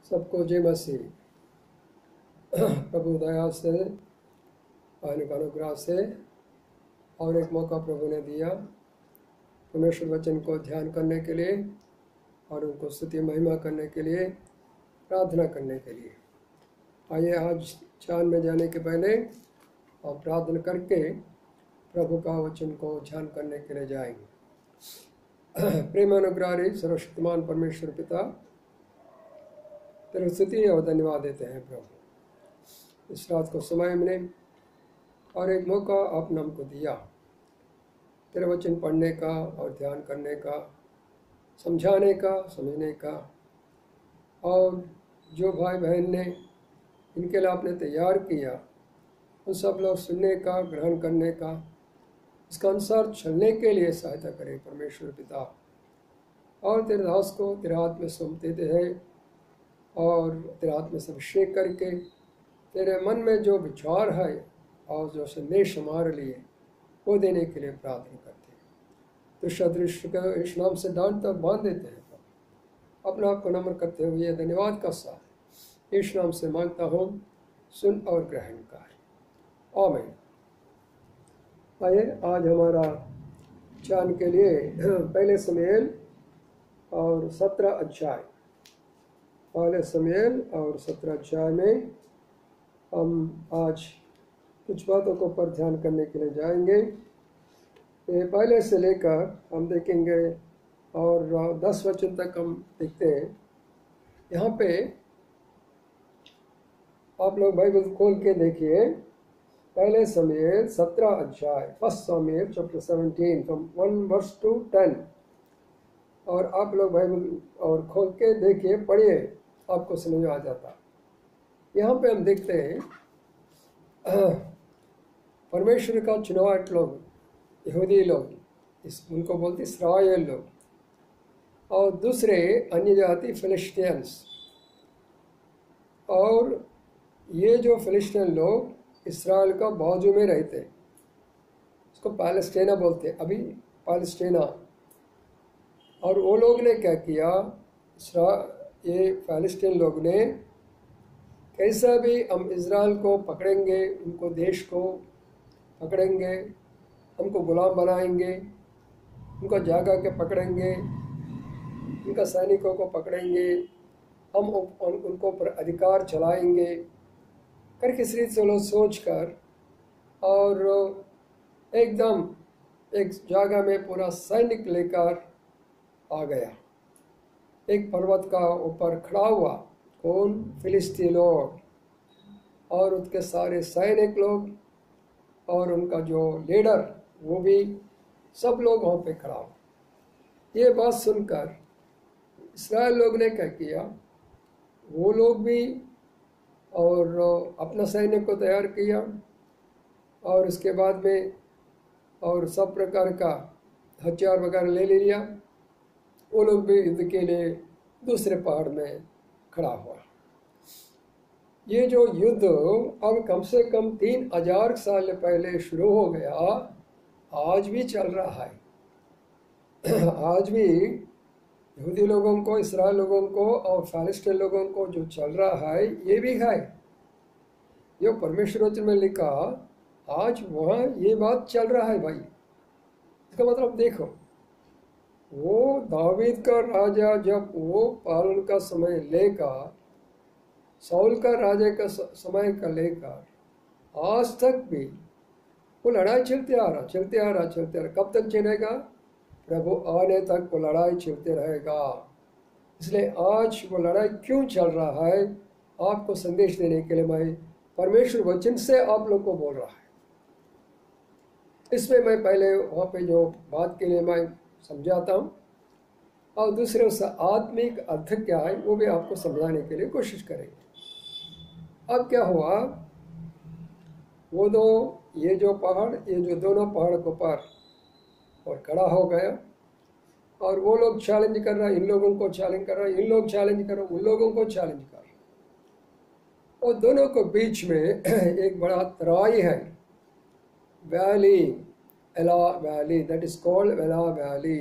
सबको जय मसीह। प्रभु दया से अनुग्रह से और एक मौका प्रभु ने दिया परमेश्वर वचन को ध्यान करने के लिए और उनको स्तुति महिमा करने के लिए, प्रार्थना करने के लिए। आइए आज ध्यान में जाने के पहले और प्रार्थना करके प्रभु का वचन को ध्यान करने के लिए जाएंगे। प्रेम अनुग्रही सर्वशक्तिमान परमेश्वर पिता, तेरे स्तुति और धन्यवाद देते हैं प्रभु। इस रात को समय हमने और एक मौका आपने हमको दिया तेरे वचन पढ़ने का और ध्यान करने का, समझाने का, समझने का, और जो भाई बहन ने इनके लिए आपने तैयार किया उन सब लोग सुनने का, ग्रहण करने का, इसका अनुसार चलने के लिए सहायता करे परमेश्वर पिता। और तेरे दास को तेरे हाथ में सौंप देते हैं और तेरे हाथ में अभिषेक करके तेरे मन में जो विचार है और जो संदेश हमारे लिए वो देने के लिए प्रार्थना करते हैं। तो सदृश्य का इस नाम से डांट तक बांध देते हैं। अपना आप को नम्र करते हुए धन्यवाद का साथ इस नाम से मांगता हूँ, सुन और ग्रहण कर। आमीन। आइए आज हमारा ध्यान के लिए पहले शमूएल और 17 अध्याय, पहले शमूएल और 17 अध्याय में हम आज कुछ बातों को पर ध्यान करने के लिए जाएंगे। ये पहले से लेकर हम देखेंगे और 10 वचन तक हम देखते हैं। यहाँ पे आप लोग बाइबल खोल के देखिए, पहले शमूएल 17 अध्याय, फर्स्ट शमूएल चैप्टर 17 फ्रॉम 1 वर्स टू 10। और आप लोग बाइबल और खोल के देखिए, पढ़िए, आपको समझ आ जाता। यहाँ पे हम देखते हैं परमेश्वर का चुनाव लोग, यहूदी लोग, उनको बोलते इस्राएल लोग, और दूसरे अन्य जाति फिलिस्तीयंस। और ये जो फिलिस्तीन लोग इस्राएल का बाजू में रहते, उसको पैलेस्टीना बोलते, अभी पैलेस्टीना। और वो लोग ने क्या किया, ये पैलेस्टीन लोग ने कैसा भी हम इज़राइल को पकड़ेंगे, उनको देश को पकड़ेंगे, हमको गुलाम बनाएंगे, उनका जगह के पकड़ेंगे, उनका सैनिकों को पकड़ेंगे, हम उनको पर अधिकार चलाएंगे करके इस रीत से लोग सोच कर और एकदम एक जगह में पूरा सैनिक लेकर आ गया। एक पर्वत का ऊपर खड़ा हुआ, कौन? फिलिस्ती लोग और उसके सारे सैनिक लोग और उनका जो लीडर, वो भी सब लोग वहाँ पे खड़ा हुआ। ये बात सुनकर इस्राएल लोग ने क्या किया, वो लोग भी और अपना सैनिक को तैयार किया और उसके बाद में और सब प्रकार का हथियार वगैरह ले लिया। वो लोग भी युद्ध के लिए दूसरे पहाड़ में खड़ा हुआ। ये जो युद्ध अब कम से कम 3000 साल पहले शुरू हो गया, आज भी चल रहा है। आज भी यहूदी लोगों को, इस्राएल लोगों को और फिलिस्तीन लोगों को जो चल रहा है, ये भी है। जो परमेश्वर वचन में लिखा, आज वहाँ ये बात चल रहा है भाई। इसका मतलब देखो, वो दावीद का राजा जब वो पालन का समय लेकर, साउल का राजा का समय का लेकर आज तक भी वो लड़ाई चलते आ रहा। कब तक चलेगा? प्रभु आने तक वो लड़ाई चलते रहेगा। इसलिए आज वो लड़ाई क्यों चल रहा है, आपको संदेश देने के लिए मैं परमेश्वर वचन से आप लोग को बोल रहा है। इसमें मैं पहले वहाँ पे जो बात के लिए मैं समझाता हूँ और दूसरे उसका आत्मिक अर्थ क्या है वो भी आपको समझाने के लिए कोशिश करेंगे। अब क्या हुआ, वो ये जो दोनों पहाड़ के ऊपर और खड़ा हो गया और वो लोग चैलेंज कर रहा है, इन लोगों को चैलेंज कर रहा है, इन लोग चैलेंज कर रहे, उन लोगों को चैलेंज कर रहा। और दोनों के बीच में एक बड़ा तराई है, वैली, एला वैली, दैट इज कॉल्ड एला वैली।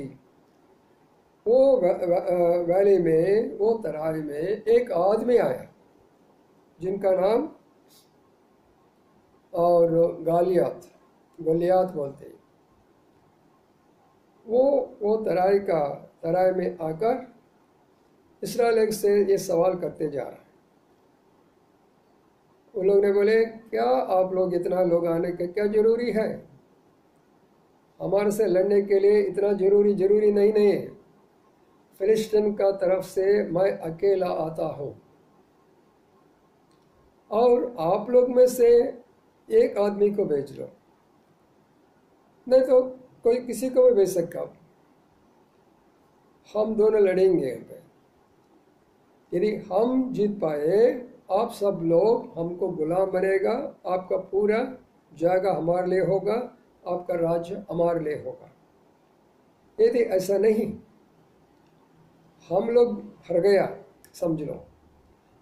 वो वैली में, वो तराई में एक आदमी आया जिनका नाम और गोलियात बोलते हैं। वो तराई में आकर इस्राएल से ये सवाल करते जा रहा है। उन लोग ने बोले, क्या आप लोग इतना लोग आने के क्या जरूरी है? हमारे से लड़ने के लिए इतना जरूरी नहीं है। फिलिस्तीन का तरफ से मैं अकेला आता हूँ, और आप लोग में से एक आदमी को भेज लो, नहीं तो कोई किसी को भी भेज सकता। हम दोनों लड़ेंगे। यदि हम जीत पाए, आप सब लोग हमको गुलाम बनेगा, आपका पूरा जगह हमारे लिए होगा, आपका राज्य हमारे लिए होगा। यदि ऐसा नहीं, हम लोग हार गया समझ लो,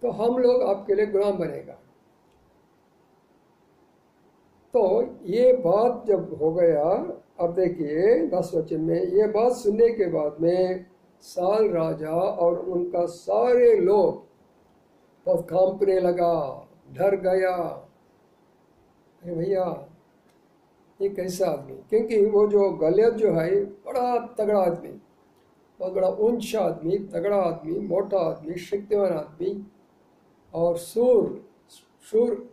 तो हम लोग आपके लिए गुलाम बनेगा। तो ये बात जब हो गया, अब देखिए 10 वचन में, ये बात सुनने के बाद में साल राजा और उनका सारे लोग बहुत कांपने लगा, डर गया। अरे भैया, ये कैसा आदमी? क्योंकि वो जो गलियत जो है, बड़ा तगड़ा आदमी, बहुत बड़ा ऊंचा आदमी, तगड़ा आदमी, मोटा आदमी, शक्तिवान आदमी, और शूर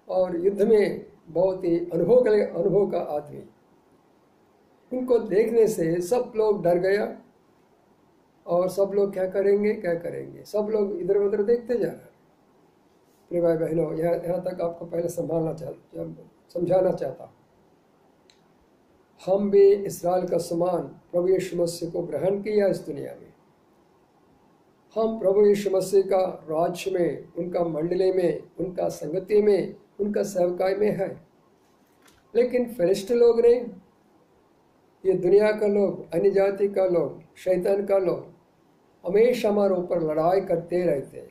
और युद्ध में बहुत ही अनुभव का आदमी। उनको देखने से सब लोग डर गया, और सब लोग क्या करेंगे, सब लोग इधर उधर देखते जा रहे हैं। प्रिय भाई बहनों, यहाँ तक आपको पहले समझाना चाहता। हम भी इस्राएल का समान प्रभु यीशु मसीह को ग्रहण किया इस दुनिया में। हम प्रभु यीशु मसीह का राज्य में, उनका मंडली में, उनका संगति में, उनका सेवकाई में है। लेकिन फिलिस्तीन लोग ने, ये दुनिया का लोग, अन्य जाति का लोग, शैतान का लोग हमेशा हमारे ऊपर लड़ाई करते रहते,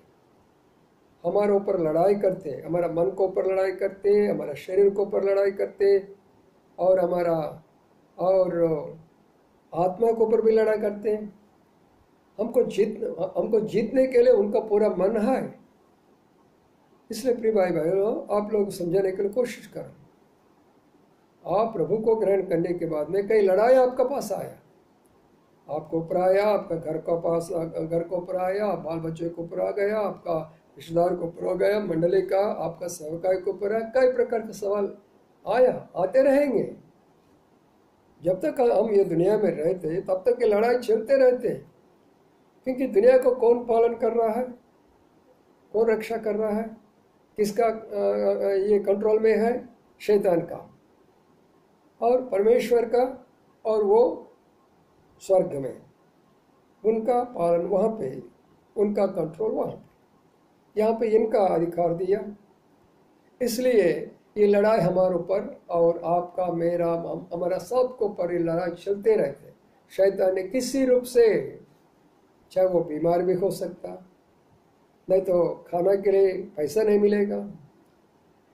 हमारे ऊपर लड़ाई करते, हमारा मन को ऊपर लड़ाई करते, हमारा शरीर को ऊपर लड़ाई करते, और हमारा और आत्मा के ऊपर भी लड़ाई करते। हमको जीतने के लिए उनका पूरा मन है। इसलिए प्रिय भाई बहनों, आप लोग समझाने के लिए कोशिश करो। आप प्रभु को ग्रहण करने के बाद में कई लड़ाई आपका पास आया, आपको ऊपर आया, आपका घर को ऊपर आया, बाल बच्चे को ऊपर आ गया, आपका रिश्तेदार को ऊपर हो गया, मंडली का, आपका सेवकाई को ऊपर आया, कई प्रकार के सवाल आते रहेंगे। जब तक हम ये दुनिया में रहते, तब तक ये लड़ाई चलते रहते, क्योंकि दुनिया को कौन पालन कर रहा है, कौन रक्षा कर रहा है, किसका ये कंट्रोल में है? शैतान का और परमेश्वर का, और वो स्वर्ग में, उनका पालन वहाँ पे, उनका कंट्रोल वहाँ पे। यहाँ पे इनका अधिकार दिया। इसलिए ये लड़ाई हमारे ऊपर और आपका, मेरा, हमारा सबको ऊपर ये लड़ाई चलते रहते। शैतान ने किसी रूप से, चाहे वो बीमार भी हो सकता, नहीं तो खाना के लिए पैसा नहीं मिलेगा,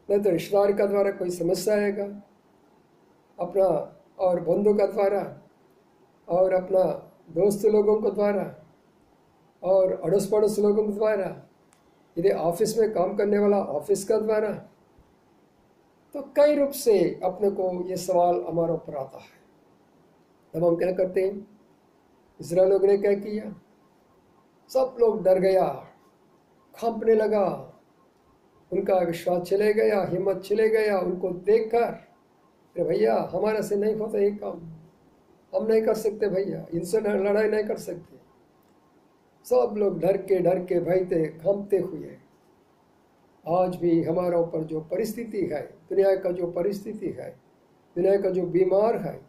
नहीं तो रिश्तेदार का द्वारा कोई समस्या आएगा, अपना और बंधु का द्वारा, और अपना दोस्त लोगों को द्वारा, और अड़ोस पड़ोस लोगों के द्वारा, यदि ऑफिस में काम करने वाला ऑफिस का द्वारा, तो कई रूप से अपने को ये सवाल हमारे ऊपर आता है। तब हम क्या करते हैं? इस्राएल लोग ने क्या किया? सब लोग डर गया, कांपने लगा, उनका विश्वास चले गया, हिम्मत चले गया। उनको देखकर, अरे भैया, हमारे से नहीं होता ये काम, हम नहीं कर सकते भैया, इनसे लड़ाई नहीं कर सकते। सब लोग डर के भयते, कांपते हुए। आज भी हमारा ऊपर जो परिस्थिति है, दुनिया का जो परिस्थिति है, दुनिया का जो बीमार है,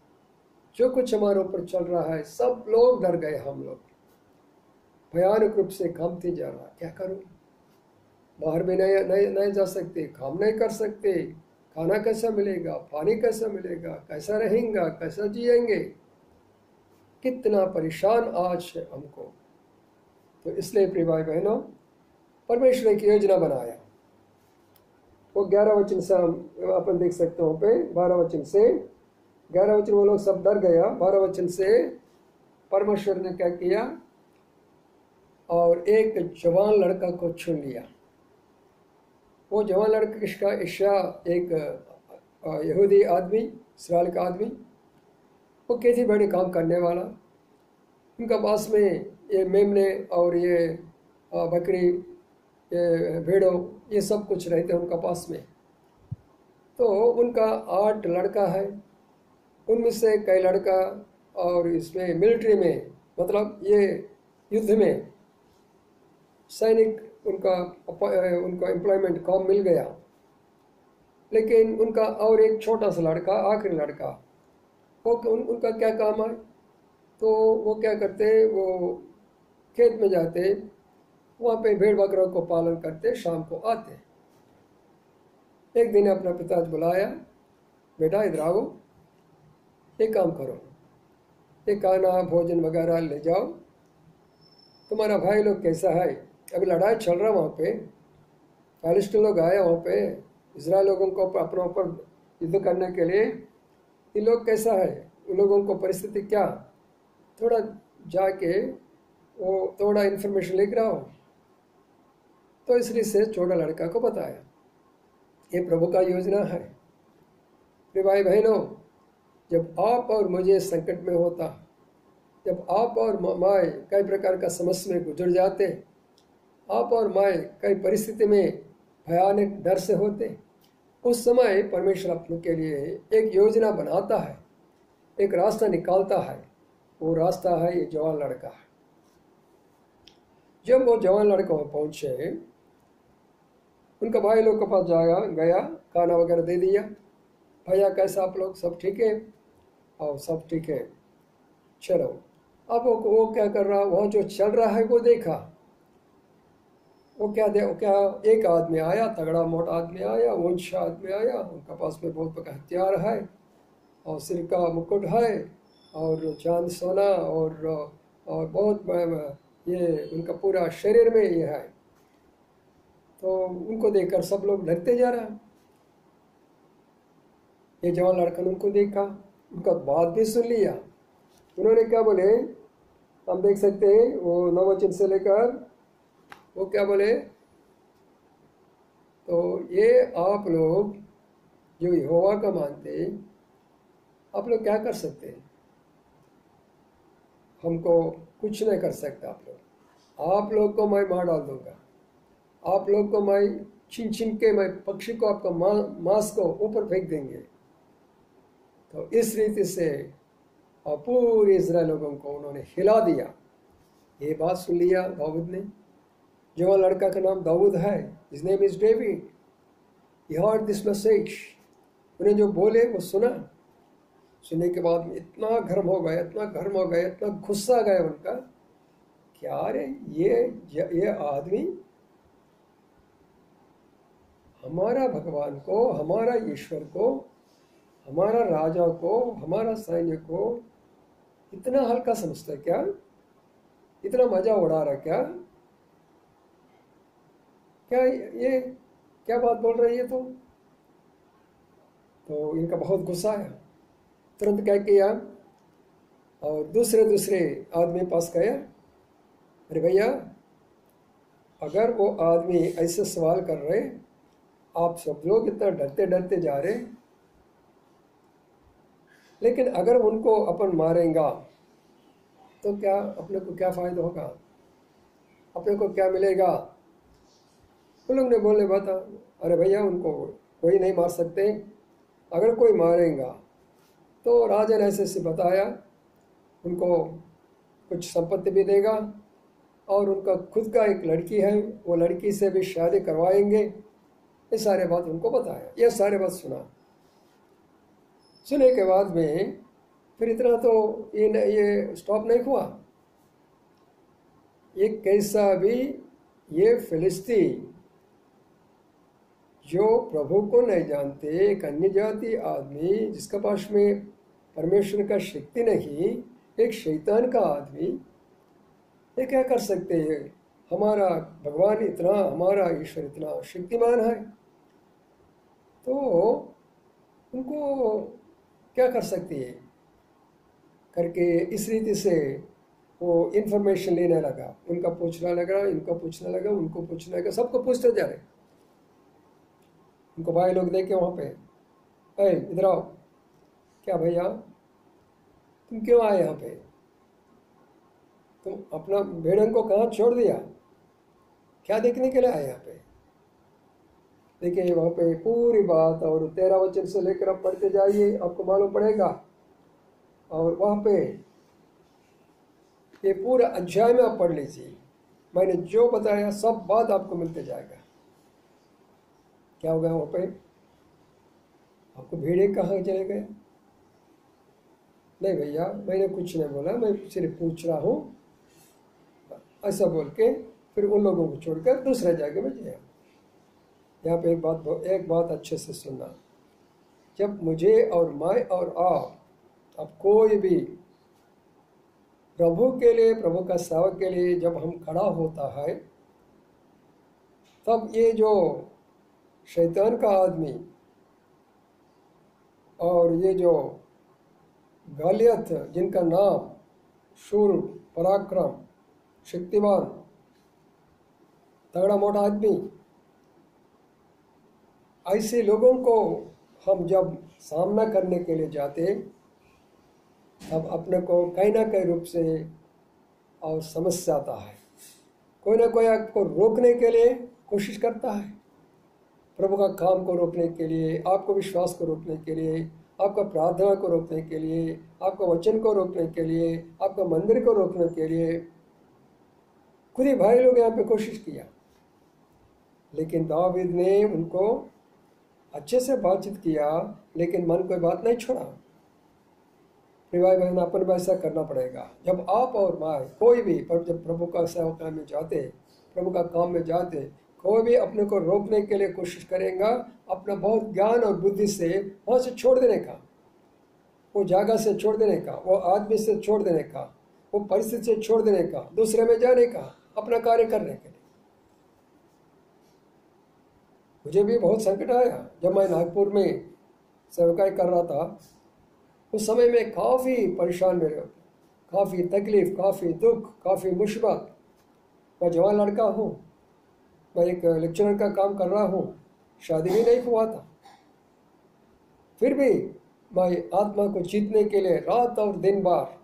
जो कुछ हमारे ऊपर चल रहा है, सब लोग डर गए। हम लोग भयानक रूप से कांपते जा रहा। क्या करूं? बाहर भी नहीं जा सकते, काम नहीं कर सकते, खाना कैसा मिलेगा, पानी कैसा मिलेगा, कैसा रहेंगे, कैसा जिएंगे। कितना परेशान आज है हमको। तो इसलिए प्रिय भाई बहनों, परमेश्वर ने एक योजना बनाया। वो 11 वचन से हम अपन देख सकते हो पे 12 वचन से 11 वचन, वो लोग सब डर गया। 12 वचन से परमेश्वर ने क्या किया, और एक जवान लड़का को चुन लिया। वो जवान लड़का किसका? ईशा, एक यहूदी आदमी, इस्राएल का आदमी, वो खेती बाड़ी काम करने वाला। उनका पास में ये मेमने और ये बकरी, ये भेड़ों, ये सब कुछ रहते हैं उनका पास में। तो उनका 8 लड़का है, उनमें से कई लड़का और इसमें मिलिट्री में, मतलब ये युद्ध में सैनिक उनका एम्प्लॉयमेंट काम मिल गया। लेकिन उनका और एक छोटा सा लड़का, आखिरी लड़का, वो उनका क्या काम है? तो वो क्या करते, वो खेत में जाते, वहाँ पे भेड़ बकरों को पालन करते, शाम को आते। एक दिन अपना पिता बुलाया, बेटा इधर आओ, एक काम करो, एक खाना भोजन वगैरह ले जाओ, तुम्हारा भाई लोग कैसा है? अभी लड़ाई चल रहा वहाँ पे, पैलेस्टीन लोग आए वहाँ पे इजराइल लोगों को अपने ऊपर युद्ध करने के लिए, ये लोग कैसा है, उन लोगों को परिस्थिति क्या, थोड़ा जाके वो थोड़ा इन्फॉर्मेशन लिख रहा हो। तो इसलिए से छोटा लड़का को बताया, ये प्रभु का योजना है। मेरे भाई बहनों, जब आप और मुझे संकट में होता, जब आप और माए कई प्रकार का समस्या में गुजर जाते, आप और माए कई परिस्थिति में भयानक डर से होते, उस समय परमेश्वर अपने के लिए एक योजना बनाता है, एक रास्ता निकालता है। वो रास्ता है ये जवान लड़का। जब वो जवान लड़का वहाँ पहुँचे, उनका भाई लोग के पास गया, खाना वगैरह दे दिया। भैया कैसा आप लोग, सब ठीक है? और सब ठीक है, चलो। अब वो क्या कर रहा, वहाँ जो चल रहा है वो देखा। वो क्या एक आदमी आया, तगड़ा मोटा आदमी आया, ऊंचा आदमी आया, उनका पास में बहुत बड़ा हथियार है और सिर का मुकुट है और चांद सोना और बहुत ये उनका पूरा शरीर में ये है। तो उनको देखकर सब लोग डरते जा रहा। ये जवान लड़का ने उनको देखा, उनका बात भी सुन लिया। उन्होंने क्या बोले, हम देख सकते हैं वो 9 वचन से लेकर वो क्या बोले, तो ये आप लोग जो यहोवा का मानते, आप लोग क्या कर सकते हैं? हमको कुछ नहीं कर सकता आप लोग को मैं मार डाल दूंगा, आप लोग को मैं छीन छीन के मैं पक्षी को आपका मांस को ऊपर फेंक देंगे। तो इस रीति से और पूरे इज़राइल लोगों को उन्होंने हिला दिया। ये बात सुन लिया दाऊद ने। जो लड़का का नाम दाऊद है, his name is David. He heard this message, उन्हें जो बोले वो सुना। सुनने के बाद में इतना गर्म हो गया, इतना गर्म हो गया, इतना गुस्सा गया उनका, क्या रे ये आदमी हमारा भगवान को, हमारा ईश्वर को, हमारा राजा को, हमारा सैन्य को इतना हल्का समझता है क्या? इतना मजा उड़ा रहा क्या? क्या ये क्या बात बोल रही है? तो इनका बहुत गुस्सा आया। तुरंत क्या किया और दूसरे आदमी पास गया। अरे भैया, अगर वो आदमी ऐसे सवाल कर रहे, आप सब लोग इतना डरते डरते जा रहे, लेकिन अगर उनको अपन मारेंगा तो क्या अपने को क्या फ़ायदा होगा? अपने को क्या मिलेगा? उन लोग ने बोले बता, अरे भैया उनको कोई नहीं मार सकते, अगर कोई मारेगा तो राजा ने ऐसे बताया उनको कुछ संपत्ति भी देगा और उनका खुद का एक लड़की है, वो लड़की से भी शादी करवाएंगे। ये सारे बात उनको बताया। ये सारे बात सुनने के बाद में फिर इतना तो ये स्टॉप नहीं हुआ। ये कैसा भी ये फिलिस्ती जो प्रभु को नहीं जानते, एक अन्य जाति आदमी जिसका पास में परमेश्वर का शक्ति नहीं, एक शैतान का आदमी, ये क्या कर सकते हैं? हमारा भगवान इतना, हमारा ईश्वर इतना शक्तिमान है, तो उनको क्या कर सकती है करके इस रीति से वो इन्फॉर्मेशन लेने लगा, उनका पूछने लगा, इनका पूछने लगा, उनको पूछने लगा, सबको पूछते जा रहे। उनको भाई लोग देखे वहाँ पे, अरे इधर आओ, क्या भैया तुम क्यों आए यहाँ पे, तुम अपना भेड़न को कहाँ छोड़ दिया, क्या देखने के लिए आए यहाँ पे। देखिए वहाँ पे पूरी बात, और 13 वचन से लेकर आप पढ़ते जाइए, आपको मालूम पड़ेगा। और वहाँ पे ये पूरा अध्याय में आप पढ़ लीजिए, मैंने जो बताया सब बात आपको मिलते जाएगा। क्या होगा वहाँ पे, आपको भेड़े कहाँ चले गए, नहीं भैया मैंने कुछ नहीं बोला, मैं सिर्फ पूछ रहा हूँ, ऐसा बोल के फिर उन लोगों को छोड़कर दूसरे जगह में गया। यहाँ पे एक बात अच्छे से सुनना, जब मुझे और मैं और आप, अब कोई भी प्रभु के लिए, प्रभु का सेवक के लिए जब हम खड़ा होता है, तब ये जो शैतान का आदमी और ये जो गालियत, जिनका नाम शूर, पराक्रम, शक्तिवान, तगड़ा मोटा आदमी, ऐसे लोगों को हम जब सामना करने के लिए जाते, अब अपने को कहीं ना कहीं रूप से और समस्या आता है। कोई ना कोई आपको रोकने के लिए कोशिश करता है, प्रभु का काम को रोकने के लिए, आपको विश्वास को रोकने के लिए, आपका प्रार्थना को रोकने के लिए, आपका वचन को रोकने के लिए, आपका मंदिर को रोकने के लिए। खुद ही भाई लोग यहाँ पे कोशिश किया, लेकिन दाऊद ने उनको अच्छे से बातचीत किया, लेकिन मन कोई बात नहीं छोड़ा। भाई बहन, अपन को ऐसा करना पड़ेगा। जब आप और मैं कोई भी जब प्रभु का सेवा में जाते, प्रभु का काम में जाते, कोई भी अपने को रोकने के लिए कोशिश करेगा, अपना बहुत ज्ञान और बुद्धि से वहाँ से छोड़ देने का, वो जगह से छोड़ देने का, वो आदमी से छोड़ देने का, वो परिस्थिति से छोड़ देने का, दूसरे में जाने का, अपना कार्य करने के लिए। मुझे भी बहुत संकट आया जब मैं नागपुर में सेवकाई कर रहा था। उस समय में काफ़ी परेशान मेरे, काफ़ी तकलीफ, काफ़ी दुख, काफ़ी मुसीबत। मैं जवान लड़का हूँ, मैं एक लेक्चरर का काम कर रहा हूँ, शादी भी नहीं हुआ था, फिर भी मैं आत्मा को जीतने के लिए रात और दिन बार,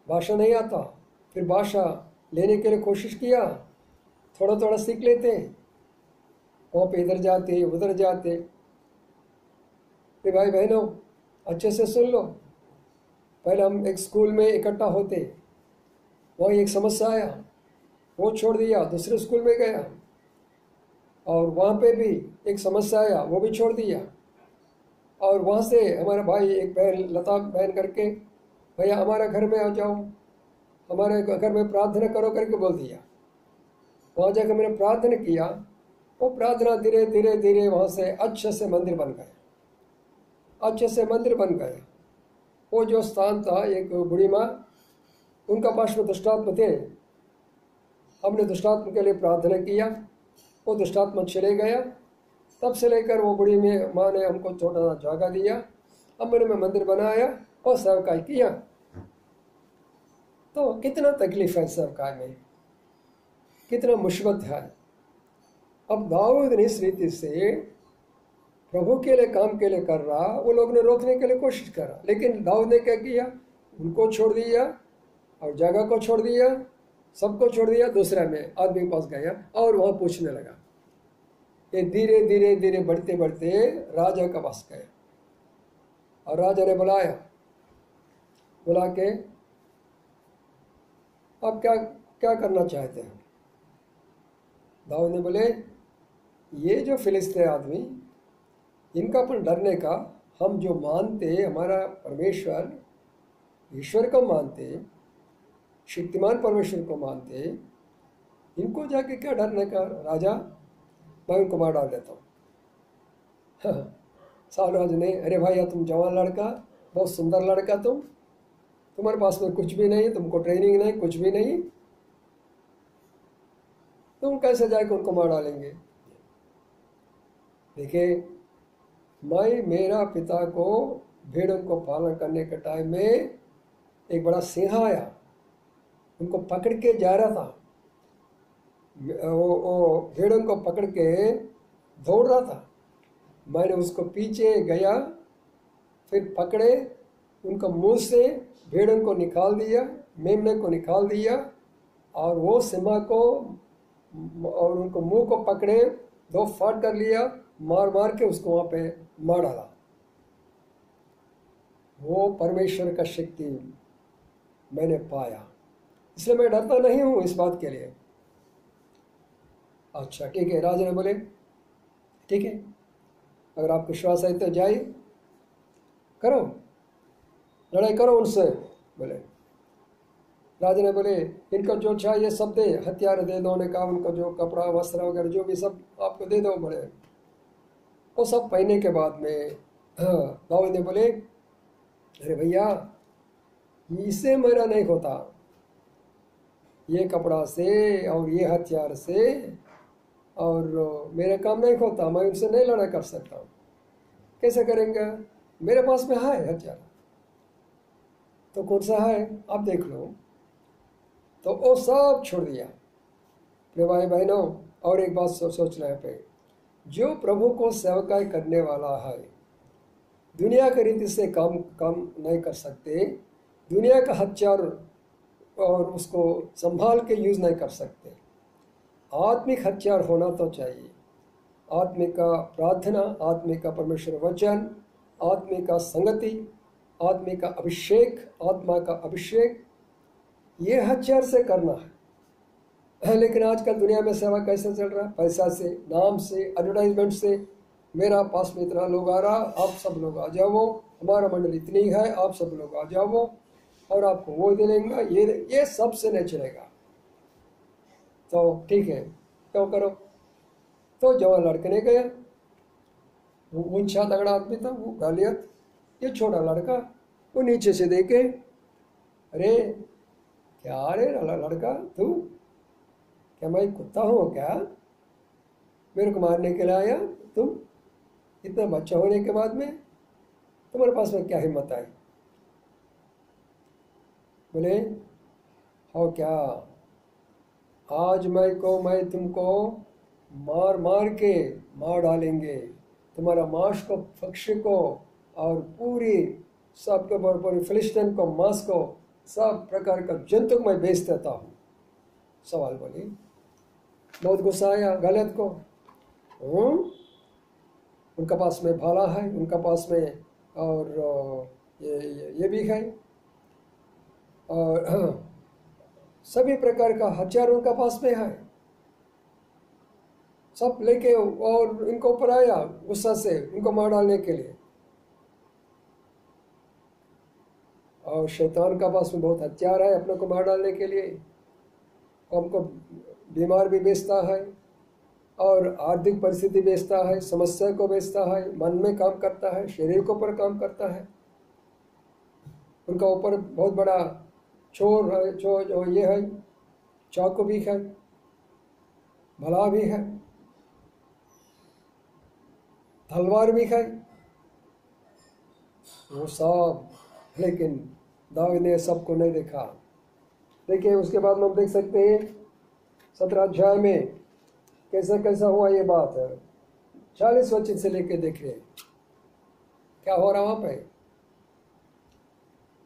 भाषा नहीं आता, फिर भाषा लेने के लिए कोशिश किया, थोड़ा थोड़ा सीख लेते, वहाँ पे इधर जाते उधर जाते। फिर भाई बहनों अच्छे से सुन लो, पहले हम एक स्कूल में इकट्ठा होते, वहाँ एक समस्या आया, वो छोड़ दिया, दूसरे स्कूल में गया, और वहाँ पे भी एक समस्या आया, वो भी छोड़ दिया। और वहाँ से हमारा भाई, एक बहन लता बहन करके, भैया हमारे घर में आ जाओ, हमारे घर में प्रार्थना करो करके बोल दिया। वहाँ जाकर मैंने प्रार्थना किया, वो प्रार्थना धीरे धीरे धीरे वहाँ से अच्छे से मंदिर बन गया, अच्छे से मंदिर बन गया। वो जो स्थान था, एक बूढ़ी माँ, उनका पास में दुष्टात्मा थे, हमने दुष्टात्मा के लिए प्रार्थना किया, वो दुष्टात्मा चले गया। तब से लेकर वो बूढ़ी माँ ने हमको छोटा सा जगह दिया, अब मैंने मंदिर बनाया और सेवकाई किया। तो कितना तकलीफ है सेवकाई में, कितना मुसीबत है। अब दाऊद ने इस रीति से प्रभु के लिए काम के लिए कर रहा, वो लोग ने रोकने के लिए कोशिश करा, लेकिन दाऊद ने क्या किया, उनको छोड़ दिया और जगह को छोड़ दिया, सबको छोड़ दिया, दूसरा में आदमी के पास गया और वहाँ पूछने लगा। ये धीरे धीरे धीरे बढ़ते बढ़ते राजा का पास गया, और राजा ने बुला के आप क्या क्या करना चाहते हैं। दाऊद ने बोले, ये जो फिलिस्तीनी आदमी, इनका अपन डरने का, हम जो मानते हमारा परमेश्वर, ईश्वर को मानते, शक्तिमान परमेश्वर को मानते, इनको जाके क्या डरने का राजा, मैं उनको मार डाल देता हूँ। साल राज ने, अरे भाई तुम जवान लड़का, बहुत सुंदर लड़का, तुम्हारे पास में कुछ भी नहीं, तुमको ट्रेनिंग नहीं, कुछ भी नहीं, तुम कैसे जाके उनको मार डालेंगे। देखिए, मैं मेरा पिता को भेड़ों को पालन करने के टाइम में एक बड़ा सिंह आया, उनको पकड़ के जा रहा था, वो भेड़ों को पकड़ के दौड़ रहा था। मैंने उसको पीछे गया, फिर पकड़े, उनको मुंह से भेड़ों को निकाल दिया, मेमने को निकाल दिया, और वो सिम्हा को और उनको मुंह को पकड़े, दो फाड़ कर लिया, मार मार के उसको वहाँ पे मार डाला। वो परमेश्वर का शक्ति मैंने पाया, इसलिए मैं डरता नहीं हूँ इस बात के लिए। अच्छा ठीक है, राजा ने बोले ठीक है, अगर आपको विश्वास है तो जाइए, करो, लड़ाई करो उनसे। बोले राजा ने बोले इनको जो चाहिए सब दे, हथियार दे दो, ने कहा उनको जो कपड़ा वस्त्र वगैरह जो भी सब आपको दे दो। बोले वो सब पहनने के बाद में दाऊद ने बोले अरे भैया इससे मेरा नहीं होता, ये कपड़ा से और ये हथियार से और मेरे काम नहीं होता, मैं उनसे नहीं लड़ाई कर सकता। कैसे करेंगे, मेरे पास में है हथियार। तो कौन सा है आप देख लो। तो वो सब छोड़ दिया। प्रिय भाई बहनों, और एक बात सोचना है पे, जो प्रभु को सेवकाई करने वाला है, दुनिया की रीति से काम नहीं कर सकते, दुनिया का हथियार और उसको संभाल के यूज नहीं कर सकते। आत्मिक हथियार होना तो चाहिए, आत्मिक का प्रार्थना, आत्मिक का परमेश्वर वचन, आत्मिक का संगति, आत्मिक का अभिषेक, आत्मा का अभिषेक, ये हथियार से करना है। लेकिन आजकल दुनिया में सेवा कैसे चल रहा है, पैसा से, नाम से, एडवर्टाइजमेंट से, मेरा पास में इतना लोग आ रहा, आप सब लोग आ जाओ, हमारा मंडल इतनी है, आप सब लोग आ जाओ और आपको वो दे देंगे, ये सब से नहीं चलेगा। तो ठीक है, क्यों करो। तो जवान लड़के ने गया, वो ऊंचा तगड़ा आदमी था, वो गालियत, ये छोटा लड़का, वो नीचे से देखे, अरे क्या रे लड़का, तू क्या मैं कुत्ता हूँ क्या, मेरे को मारने के लिए आया तुम, इतना बच्चा होने के बाद में तुम्हारे पास में क्या हिम्मत आई। बोले हो क्या, आज मैं तुमको मार मार के मार डालेंगे, तुम्हारा मांस को, पक्षी को और पूरी सबके पूरी फिलिस्तीन को, मांस को, सब प्रकार का जंतु मैं बेच देता हूँ। सवाल बोली, बहुत गुस्सा आया गलत को। उनका पास में भाला है, उनका पास में और ये भी है, और सभी प्रकार का हथियार उनका पास में है, सब लेके और इनको ऊपर आया गुस्सा से उनको मार डालने के लिए। और शैतान का पास में बहुत हथियार है अपने को मार डालने के लिए, हमको बीमार भी बेचता है और आर्थिक परिस्थिति बेचता है, समस्या को बेचता है, मन में काम करता है, शरीर के ऊपर काम करता है। उनका ऊपर बहुत बड़ा चोर है, जो ये है, चाकू भी है, भला भी है, तलवार भी है, वो सब। लेकिन दाऊद ने सबको नहीं देखा। देखिए उसके बाद हम देख सकते हैं 17 अध्याय में कैसा कैसा हुआ ये बात है। 40 वचन से लेके देखिए क्या हो रहा वहां पे।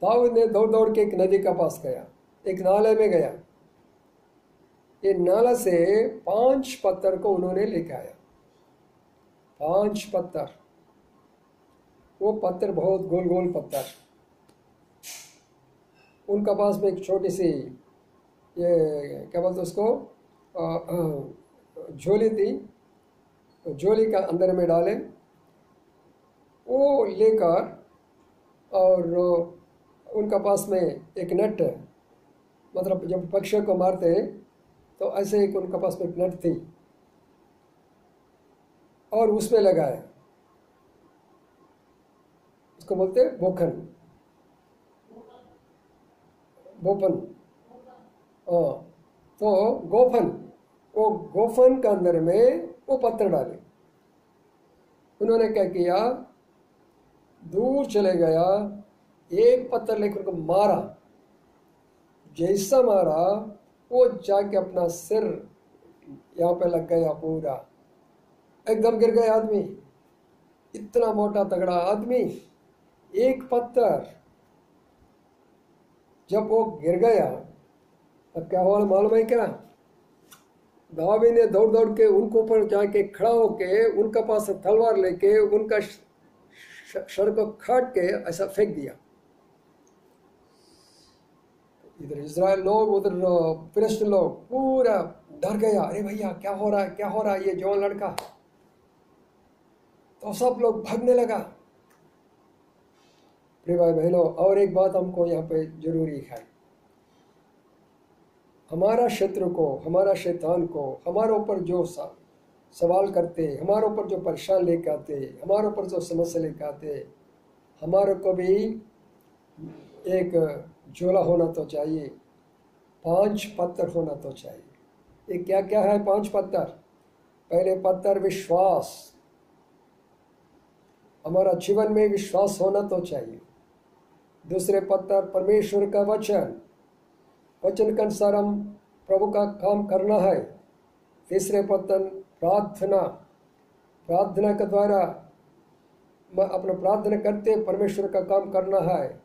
दाऊद ने दौड़ दौड़ के एक नदी का पास गया, एक नाले में गया, ये नाला से 5 पत्थर को उन्होंने लेके आया। 5 पत्थर, वो पत्थर बहुत गोल गोल पत्थर। उनका पास में एक छोटी सी ये क्या बोलते उसको झोली थी, तो झोली का अंदर में डाले, वो लेकर, और उनका पास में एक नट, मतलब जब पक्षियों को मारते तो ऐसे एक उनका पास में एक नट थी और उसमें लगाया, उसको बोलते बोखन, बोपन, हाँ। तो गोफन, वो गोफन के अंदर में वो पत्थर डाले। उन्होंने क्या किया, दूर चले गया, एक पत्थर लेकर को मारा, जैसा मारा वो जाके अपना सिर यहाँ पे लग गया, पूरा एकदम गिर गया आदमी। इतना मोटा तगड़ा आदमी, एक पत्थर जब वो गिर गया तब क्या हुआ मालूम है क्या? दावी ने दौड़ दौड़ के उनको ऊपर जाके खड़ा होके उनका पास तलवार लेके उनका सर को काट के ऐसा फेंक दिया। इधर इजराइल लोग, उधर फिलिस्तीन लोग पूरा डर गया, अरे भैया क्या हो रहा है, क्या हो रहा है, ये जवान लड़का। तो सब लोग भागने लगा। प्रिय भाई बहनों, और एक बात हमको यहाँ पे जरूरी है, हमारा शत्रु को, हमारा शैतान को हमारे ऊपर जो सवाल करते, हमारे ऊपर जो परेशान लेके आते, हमारे ऊपर जो समस्या लेके आते, हमारे को भी एक झोला होना तो चाहिए, 5 पत्थर होना तो चाहिए। ये क्या क्या है 5 पत्थर? पहले पत्थर विश्वास, हमारा जीवन में विश्वास होना तो चाहिए। दूसरे पत्थर परमेश्वर का वचन, वचन के अनुसार हम प्रभु का काम करना है। तीसरे पत्थर प्रार्थना, प्रार्थना के द्वारा अपना प्रार्थना करते परमेश्वर का काम करना है।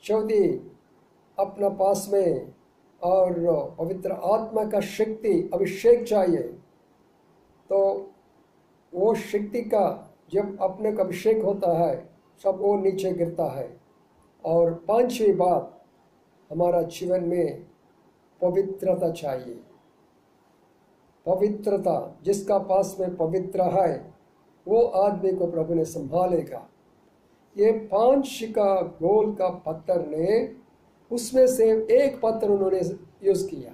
चौथी अपना पास में और पवित्र आत्मा का शक्ति अभिषेक चाहिए, तो वो शक्ति का जब अपने का अभिषेक होता है सब वो नीचे गिरता है। और 5वीं बात, हमारा जीवन में पवित्रता चाहिए। पवित्रता, जिसका पास में पवित्र है वो आदमी को प्रभु ने संभालेगा। ये 5 का गोल का पत्थर ने, उसमें से एक पत्थर उन्होंने यूज़ किया,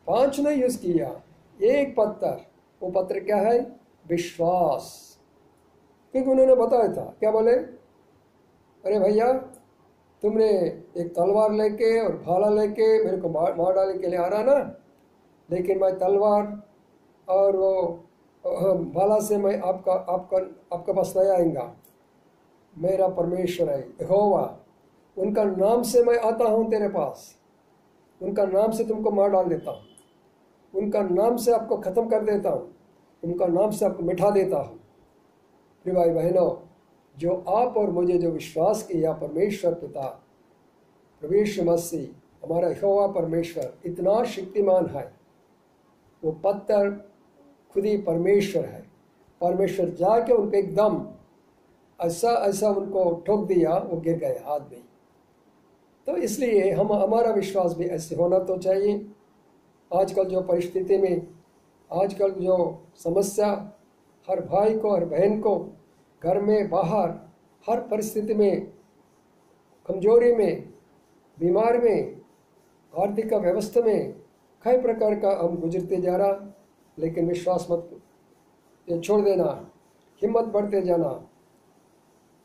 5 ने यूज़ किया, एक पत्थर। वो पत्थर क्या है? विश्वास। क्योंकि उन्होंने बताया था, क्या बोले? अरे भैया तुमने एक तलवार लेके और भाला लेके मेरे को मार डालने के लिए आ रहा ना, लेकिन मैं तलवार और वो भाला से मैं आपका पास नहीं आएगा। मेरा परमेश्वर है यहोवा, उनका नाम से मैं आता हूँ तेरे पास, उनका नाम से तुमको मार डाल देता हूँ, उनका नाम से आपको ख़त्म कर देता हूँ, उनका नाम से आपको मिटा देता हूँ। प्रिय भाई बहनों, जो आप और मुझे जो विश्वास किया परमेश्वर पिता, प्रभु यीशु मसीह, हमारा यहोवा परमेश्वर इतना शक्तिमान है, वो पत्थर खुद ही परमेश्वर है। परमेश्वर जाके उनको एकदम ऐसा उनको ठोक दिया, वो गिर गए आदमी। तो इसलिए हमारा विश्वास भी ऐसे होना तो चाहिए। आजकल जो परिस्थिति में, आजकल जो समस्या हर भाई को, हर बहन को, घर में बाहर हर परिस्थिति में, कमजोरी में, बीमार में, आर्थिक व्यवस्था में कई प्रकार का हम गुजरते जा रहा, लेकिन विश्वास मत ये छोड़ देना, हिम्मत बढ़ते जाना,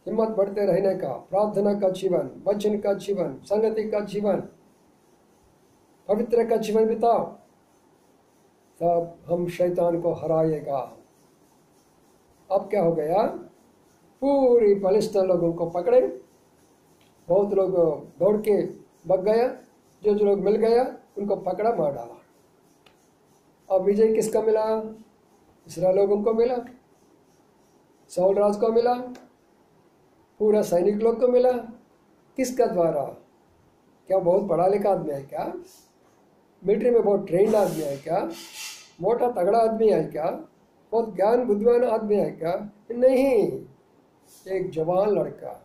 हिम्मत बढ़ते रहने का, प्रार्थना का जीवन, वचन का जीवन, संगति का जीवन, पवित्र का जीवन बिताओ, तब हम शैतान को हराएगा। अब क्या हो गया? पूरी फिलिस्तीन लोगों को पकड़े, बहुत लोग दौड़ के भाग गया, जो लोग मिल गया उनको पकड़ा, मार डाला। अब विजय किसका मिला? इस्राएल लोगों को मिला, साउल राज को मिला, पूरा सैनिक लोग को मिला। किसका द्वारा? क्या बहुत पढ़ा लिखा आदमी है क्या? मिलिट्री में बहुत ट्रेंड आदमी है क्या? मोटा तगड़ा आदमी है क्या? बहुत ज्ञान बुद्धिमान आदमी है क्या? नहीं, एक जवान लड़का,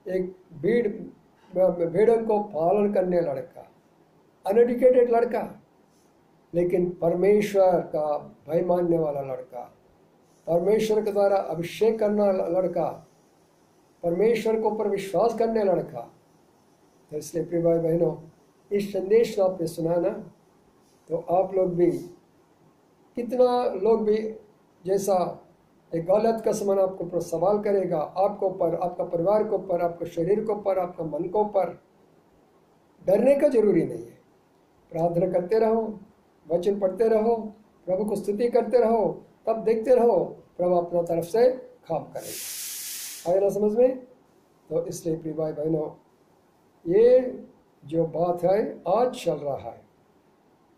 एक भेड़ों को पालन करने लड़का, अनएडुकेटेड लड़का, लेकिन परमेश्वर का भय मानने वाला लड़का, परमेश्वर के द्वारा अभिषेक करना लड़का, परमेश्वर को पर विश्वास करने लड़का। तो इसलिए प्रिय भाई बहनों, इस संदेश को आपने सुना ना, तो आप लोग भी, कितना लोग भी जैसा एक गलत का समान आपको ऊपर सवाल करेगा, आपको ऊपर, आपका परिवार को ऊपर, आपके शरीर को ऊपर, आपका मन को ऊपर, डरने का जरूरी नहीं है। प्रार्थना करते रहो, वचन पढ़ते रहो, प्रभु को स्तुति करते रहो, तब देखते रहो प्रभु अपना तरफ से काम करेगा। आए ना समझ में? तो इसलिए प्रिय भाई बहनों, ये जो बात है आज चल रहा है।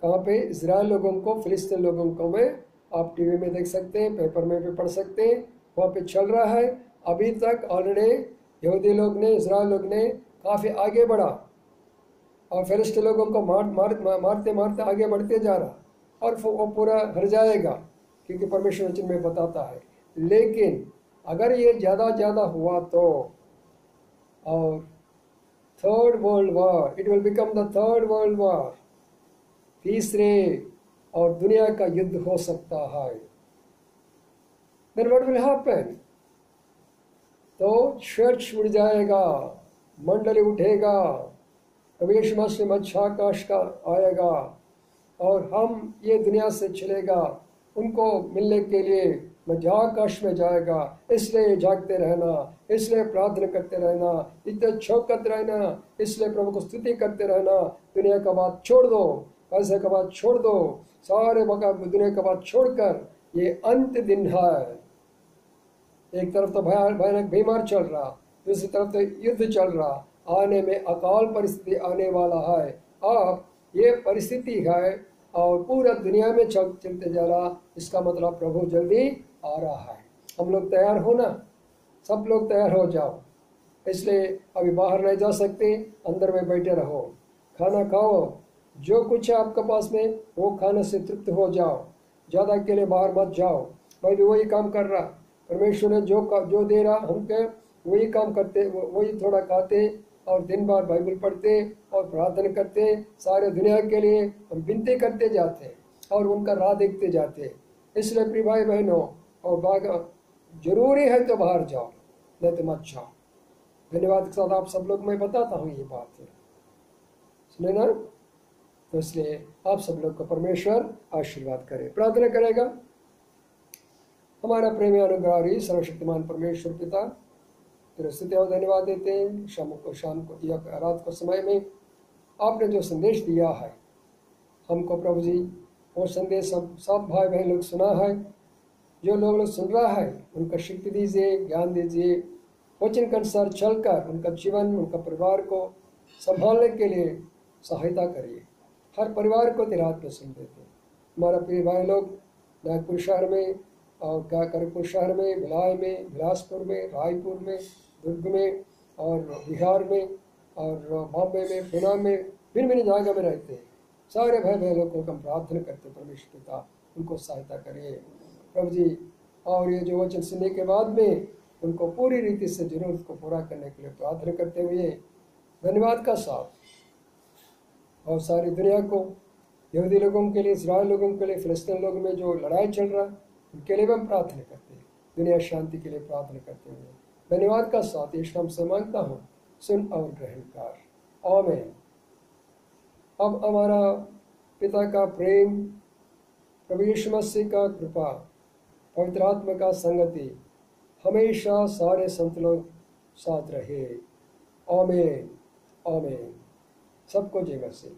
कहाँ पे? इजराइल लोगों को, फिलिस्तीन लोगों को में आप टीवी में देख सकते हैं, पेपर में भी पढ़ सकते हैं, वहाँ पे चल रहा है। अभी तक ऑलरेडी यहूदी लोग ने, इजराइल लोग ने काफ़ी आगे बढ़ा और फिलिस्तीन लोगों को मारते मारते आगे बढ़ते जा रहा, और वो पूरा हर जाएगा क्योंकि परमेश्वर वचन में बताता है। लेकिन अगर ये ज़्यादा हुआ तो, और third world war, it will become the third world war, तीसरे और दुनिया का युद्ध हो सकता है। Then what will happen? तो चर्च उड़ जाएगा, मंडली उठेगा, प्रवेश मसीह मध्याकाश का आएगा और हम ये दुनिया से चलेगा, उनको मिलने के लिए मध्याकाश में जाएगा। इसलिए जागते रहना, इसलिए प्रार्थना करते रहना, इतने चौकत रहना, इसलिए प्रभु को स्तुति करते रहना। दुनिया का बात छोड़ दो, पैसे का बात छोड़ दो, सारे दुनिया का बात छोड़कर ये अंत दिन है। एक तरफ तो भयानक बीमार चल रहा, दूसरी तरफ तो युद्ध चल रहा, आने में अकाल परिस्थिति आने वाला है। अब ये परिस्थिति है और पूरा दुनिया में चलते जा रहा, इसका मतलब प्रभु जल्दी आ रहा है। हम लोग तैयार हो ना, सब लोग तैयार हो जाओ। इसलिए अभी बाहर नहीं जा सकते, अंदर में बैठे रहो, खाना खाओ, जो कुछ है आपके पास में वो खाने से तृप्त हो जाओ, ज़्यादा के लिए बाहर मत जाओ। मैं भी वही काम कर रहा, परमेश्वर ने जो दे रहा हमके वही काम करते, वही थोड़ा खाते और दिन भर बाइबल पढ़ते और प्रार्थना करते। सारे दुनिया के लिए हम विनती करते जाते और उनका राह देखते जाते। इसलिए प्रिय भाई बहनों, और जरूरी है तो बाहर जाओ, नहीं तो मत जाओ। धन्यवाद के साथ आप सब लोग मैं बताता हूँ ये बात है, सुने ना? तो इसलिए आप सब लोग को परमेश्वर आशीर्वाद करे। प्रार्थना करेगा। हमारा प्रेमी अनुग्रही सर्वशक्तिमान परमेश्वर पिता, तेरे स्तुति और धन्यवाद देते हैं। शाम को या रात को समय में आपने जो संदेश दिया है हमको प्रभु जी, वो संदेश सब भाई बहन लोग सुना है। जो लोग सुन रहा है उनका शक्ति दीजिए, ज्ञान दीजिए, वचन के अनुसार चलकर उनका जीवन, उनका परिवार को संभालने के लिए सहायता करिए। हर परिवार को तेरे हाथ में सुन देते हैं। हमारा प्रिय भाई लोग नागपुर शहर में और काकरपुर शहर में, भिलाई में, बिलासपुर में, रायपुर में, दुर्ग में और बिहार में और बॉम्बे में, पुणे में, भिन्न जगह में रहते हैं। सारे भाई बहनों को हम प्रार्थना करते परमेश्वर पिता उनको सहायता करिए प्रभु जी। और ये जो वचन सुनने के बाद में उनको पूरी रीति से जरूरत को पूरा करने के लिए प्रार्थना करते हुए धन्यवाद का साथ, और सारी दुनिया को, यहूदी लोगों के लिए, इस्राएल लोगों के लिए, फिलिस्तीन लोगों में जो लड़ाई चल रहा उनके लिए हम प्रार्थना करते हैं। दुनिया शांति के लिए प्रार्थना करते हुए धन्यवाद का साथ यीशु नाम से मांगता हूँ, सुन और ग्रहण कर। आमीन। अब हमारा पिता का प्रेम, प्रभु यीशु मसीह का कृपा, पवित्र आत्मा का संगति हमेशा सारे संत लोग साथ रहे। आमीन आमीन। सबको जय मसीह।